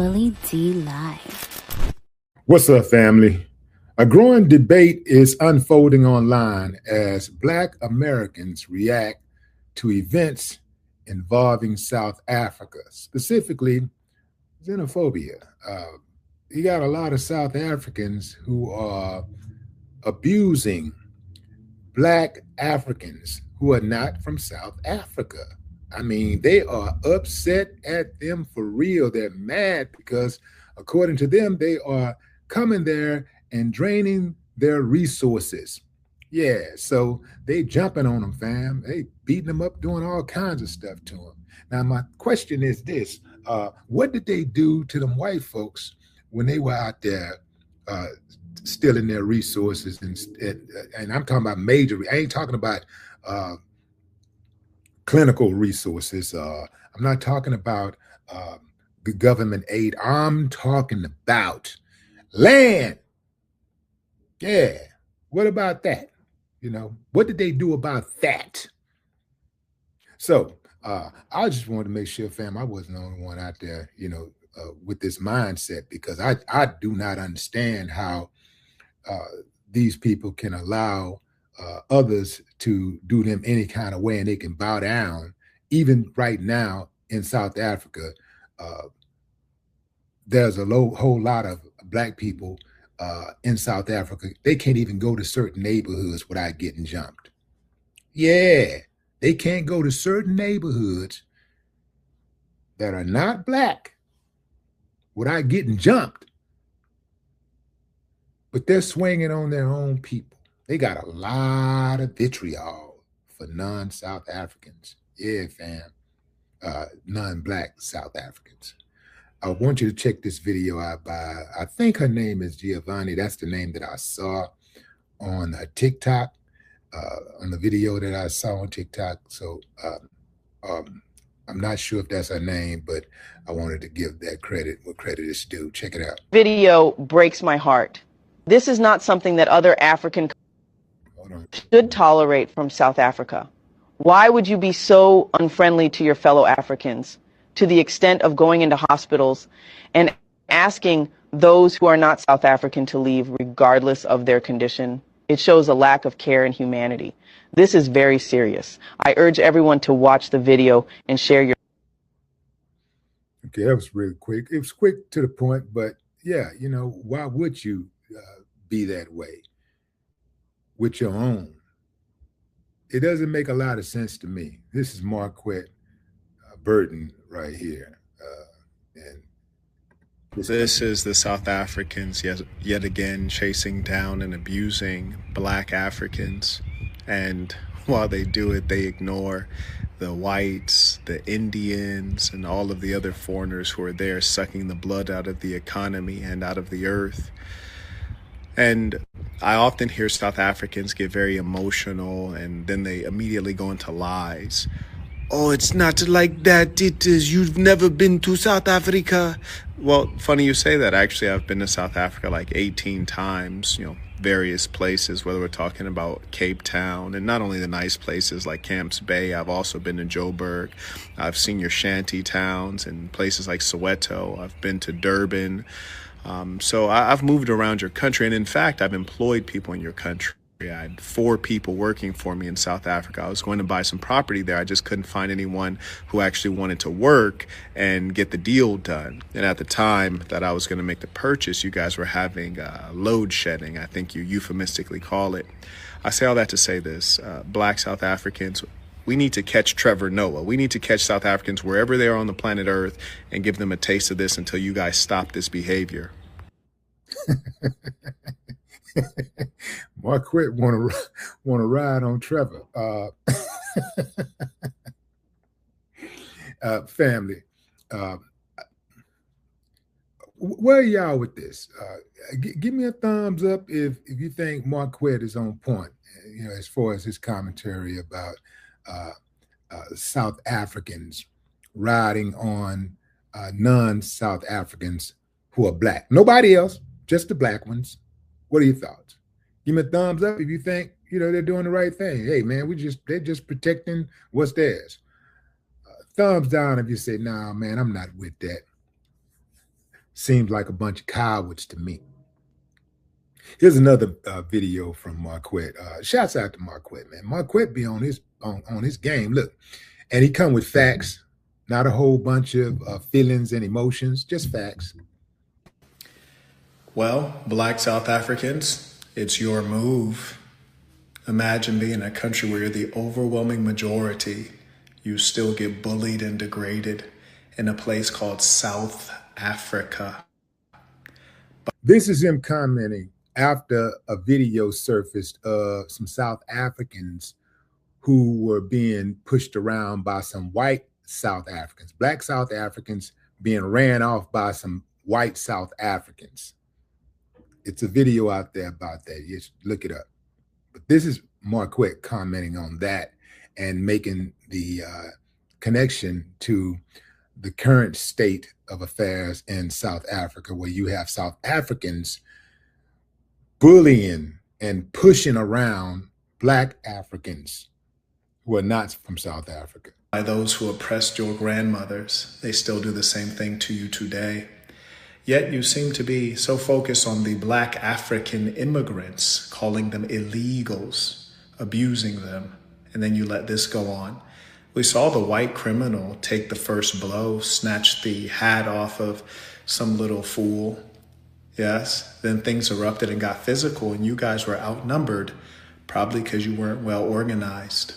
Willie D Live. What's up, family? A growing debate is unfolding online as Black Americans react to events involving South Africa, specifically xenophobia. You got a lot of South Africans who are abusing Black Africans who are not from South Africa. I mean, they are upset at them for real. They're mad because, according to them, they are coming there and draining their resources. Yeah, so they jumping on them, fam. They beating them up, doing all kinds of stuff to them. Now, my question is this. What did they do to them white folks when they were out there stealing their resources? And I'm talking about major, I ain't talking about clinical resources. I'm not talking about government aid. I'm talking about land. Yeah. What about that? You know, what did they do about that? So I just wanted to make sure, fam, I wasn't the only one out there, you know, with this mindset, because I do not understand how these people can allow others to do them any kind of way and they can bow down. Even right now in South Africa, there's a whole lot of Black people in South Africa. They can't even go to certain neighborhoods without getting jumped. Yeah, they can't go to certain neighborhoods that are not Black without getting jumped. But they're swinging on their own people. They got a lot of vitriol for non-South Africans. Yeah, fam. Non-Black South Africans. I want you to check this video out by, I think her name is Giovanni. That's the name that I saw on TikTok, on the video that I saw on TikTok. So I'm not sure if that's her name, but I wanted to give that credit what credit is due. Check it out. Video breaks my heart. This is not something that other African should tolerate from South Africa. Why would you be so unfriendly to your fellow Africans to the extent of going into hospitals and asking those who are not South African to leave regardless of their condition? It shows a lack of care and humanity. This is very serious. I urge everyone to watch the video and share your... Okay, that was really quick. It was quick to the point, but yeah, you know, why would you be that way with your own? It doesn't make a lot of sense to me. This is Marquette Burton right here. And this is the South Africans yet again chasing down and abusing Black Africans. And while they do it, they ignore the whites, the Indians, and all of the other foreigners who are there sucking the blood out of the economy and out of the earth. And I often hear South Africans get very emotional and then they immediately go into lies. Oh, it's not like that. It is. You've never been to South Africa. Well, funny you say that. Actually, I've been to South Africa like 18 times, you know, various places, whether we're talking about Cape Town and not only the nice places like Camps Bay. I've also been to Joburg. I've seen your shanty towns and places like Soweto. I've been to Durban. So I've moved around your country. And in fact, I've employed people in your country. I had 4 people working for me in South Africa. I was going to buy some property there. I just couldn't find anyone who actually wanted to work and get the deal done. And at the time that I was going to make the purchase, you guys were having load shedding, I think you euphemistically call it. I say all that to say this. Black South Africans, we need to catch Trevor Noah. We need to catch South Africans wherever they are on the planet Earth and give them a taste of this until you guys stop this behavior. Marquette want to ride on Trevor. Family, where are y'all with this? Give me a thumbs up if you think Marquette is on point, you know, as far as his commentary about South Africans riding on non-South Africans who are Black. Nobody else, just the Black ones. What are your thoughts? Give me a thumbs up if you think, you know, they're doing the right thing. Hey, man, they're just protecting what's theirs. Thumbs down if you say, nah, man, I'm not with that. Seems like a bunch of cowards to me. Here's another video from Marquette. Shouts out to Marquette, man. Marquette be on his game. Look, and he come with facts, not a whole bunch of feelings and emotions, just facts. Well, Black South Africans, it's your move. Imagine being in a country where you're the overwhelming majority. You still get bullied and degraded in a place called South Africa. This is him commenting after a video surfaced of some South Africans who were being pushed around by some white South Africans, black South Africans being ran off by some white South Africans. It's a video out there about that. You just look it up. But this is Marquette commenting on that and making the connection to the current state of affairs in South Africa, where you have South Africans bullying and pushing around black Africans who are not from South Africa. By those who oppressed your grandmothers, they still do the same thing to you today. Yet you seem to be so focused on the black African immigrants, calling them illegals, abusing them, and then you let this go on. We saw the white criminal take the first blow, snatch the hat off of some little fool. Yes, then things erupted and got physical, and you guys were outnumbered, probably because you weren't well organized.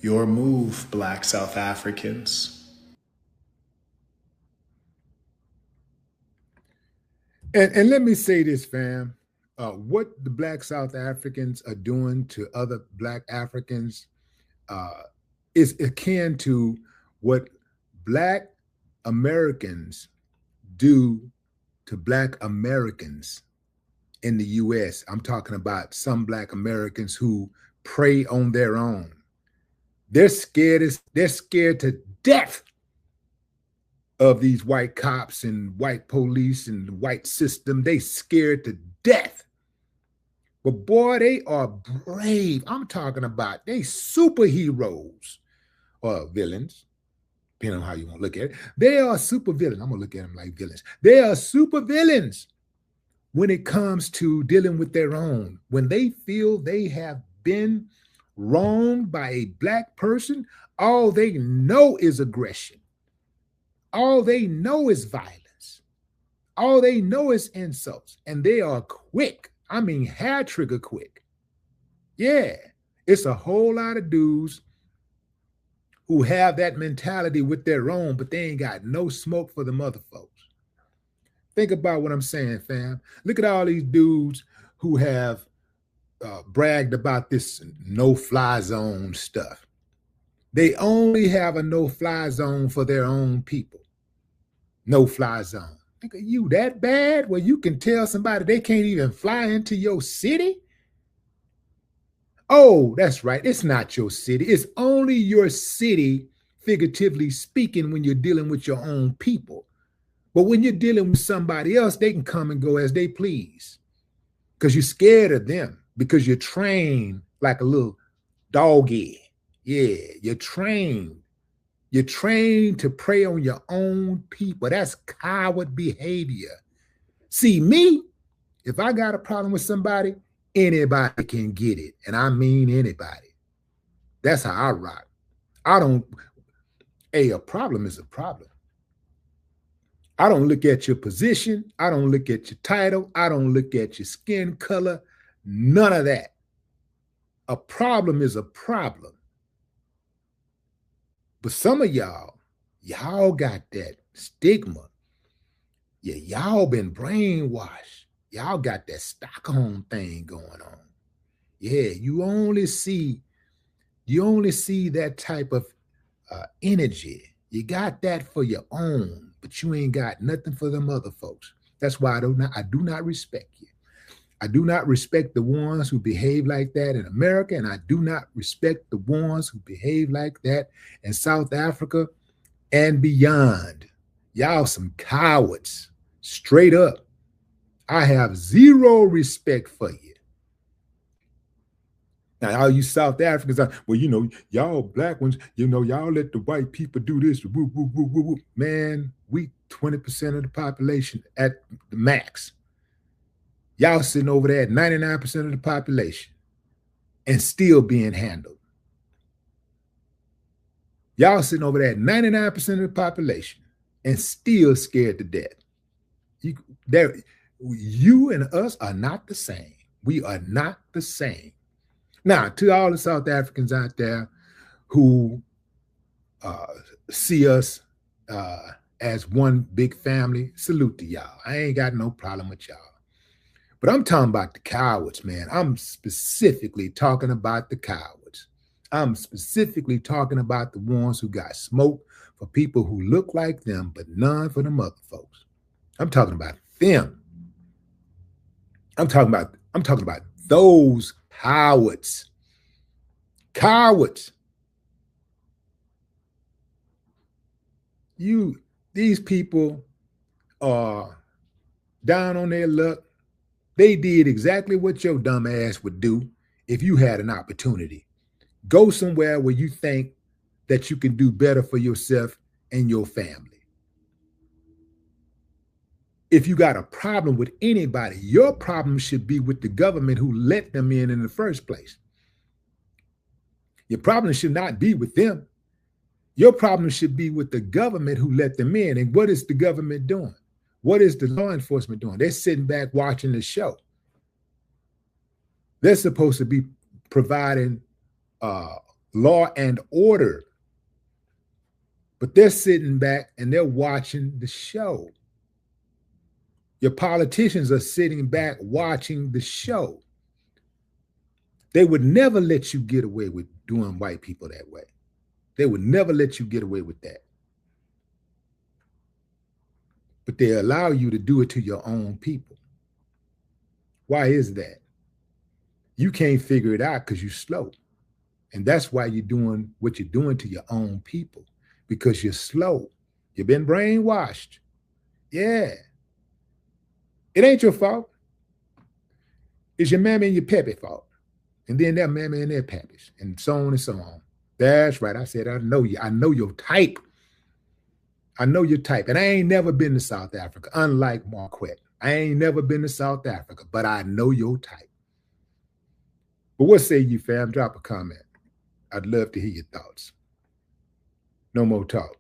Your move, Black South Africans. And let me say this, fam. What the black South Africans are doing to other black Africans is akin to what black Americans do to black Americans in the US. I'm talking about some black Americans who prey on their own. They're scared to death of these white cops and white police and the white system. They scared to death. But boy, they are brave. I'm talking about they superheroes or villains, depending on how you want to look at it. They are super villains. I'm going to look at them like villains. They are super villains when it comes to dealing with their own. When they feel they have been wronged by a black person, all they know is aggression. All they know is violence. All they know is insults. And they are quick. I mean, hair trigger quick. Yeah, it's a whole lot of dudes who have that mentality with their own, but they ain't got no smoke for them other folks. Think about what I'm saying, fam. Look at all these dudes who have bragged about this no-fly zone stuff. They only have a no-fly zone for their own people. No-fly zone. Think of you that bad where you can tell somebody they can't even fly into your city? Oh, that's right. It's not your city. It's only your city, figuratively speaking, when you're dealing with your own people. But when you're dealing with somebody else, they can come and go as they please because you're scared of them, because you're trained like a little doggy. Yeah, you're trained. You're trained to prey on your own people. That's coward behavior. See, me, if I got a problem with somebody, anybody can get it. And I mean anybody. That's how I rock. A problem is a problem. I don't look at your position. I don't look at your title. I don't look at your skin color. None of that. A problem is a problem. But some of y'all got that stigma. Yeah, y'all been brainwashed. Y'all got that Stockholm thing going on. Yeah, you only see that type of energy. You got that for your own, but you ain't got nothing for them other folks. That's why I do not respect you. I do not respect the ones who behave like that in America, and I do not respect the ones who behave like that in South Africa and beyond. Y'all some cowards, straight up. I have zero respect for you. Now, all you South Africans are, well, y'all black ones, y'all let the white people do this. Woo, woo, woo, woo, woo. Man, We 20% of the population at the max. Y'all sitting over there at 99% of the population and still being handled. Y'all sitting over there at 99% of the population and still scared to death. You and us are not the same. We are not the same. Now, to all the South Africans out there who see us as one big family, salute to y'all. I ain't got no problem with y'all. But I'm talking about the cowards, man. I'm specifically talking about the cowards. I'm specifically talking about the ones who got smoke for people who look like them, but none for them other folks. I'm talking about them. I'm talking about those cowards. Cowards. These people are down on their luck. They did exactly what your dumb ass would do if you had an opportunity. Go somewhere where you think that you can do better for yourself and your family. If you got a problem with anybody, your problem should be with the government who let them in the first place. Your problem should not be with them. Your problem should be with the government who let them in. And what is the government doing? What is the law enforcement doing? They're sitting back watching the show. They're supposed to be providing law and order, but they're sitting back and they're watching the show. Your politicians are sitting back watching the show. They would never let you get away with doing white people that way. They would never let you get away with that. But they allow you to do it to your own people. Why is that? You can't figure it out because you're slow. And that's why you're doing what you're doing to your own people, because you're slow. You've been brainwashed. Yeah. It ain't your fault. It's your mammy and your pappy fault. And then their mammy and their pappies, and so on and so on. That's right. I said, I know you. I know your type. I know your type. And I ain't never been to South Africa, unlike Marquette. I ain't never been to South Africa, but I know your type. But what say you, fam? Drop a comment. I'd love to hear your thoughts. No more talk.